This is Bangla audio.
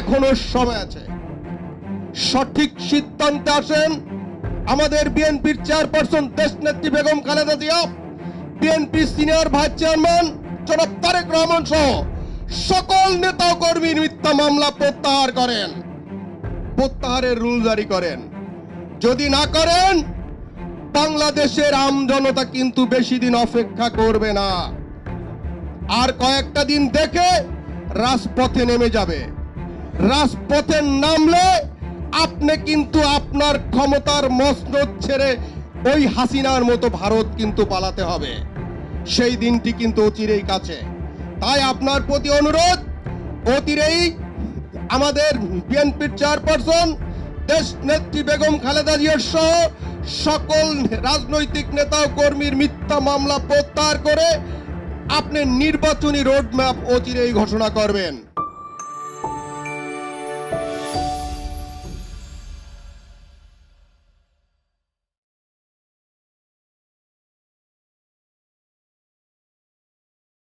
এখনো সময় আছে। সঠিক সিদ্ধান্তে আসেন। আমাদের বিএনপির চেয়ারপারসন দেশনেত্রী Begum Khaleda Zia, BNP senior vice chairman জনাব তারেক রহমান সহ সকল নেতা ও কর্মীর মিথ্যা মামলা প্রত্যাহার করেন, প্রত্যাহারের রুল জারি করেন। যদি না করেন, বাংলাদেশের আমজনতা কিন্তু বেশি দিন অপেক্ষা করবে না। আর কয়েকটা দিন দেখে রাজপথে নেমে যাবে। রাজপথে নামলে আপনি কিন্তু আপনার ক্ষমতার মসনদ ছেড়ে ওই হাসিনার মতো ভারত কিন্তু পালাতে হবে। সেই দিনটি কিন্তু অচিরেই কাছে। তাই আপনার প্রতি অনুরোধ, অচিরেই আমাদের বিএনপির চেয়ারপারসন দেশ নেত্রী বেগম খালেদা জিয়া সহ সকল রাজনৈতিক নেতা ও কর্মীর মিথ্যা মামলা প্রত্যাহার করে আপনি নির্বাচনী রোডম্যাপ অচিরেই ঘোষণা করবেন।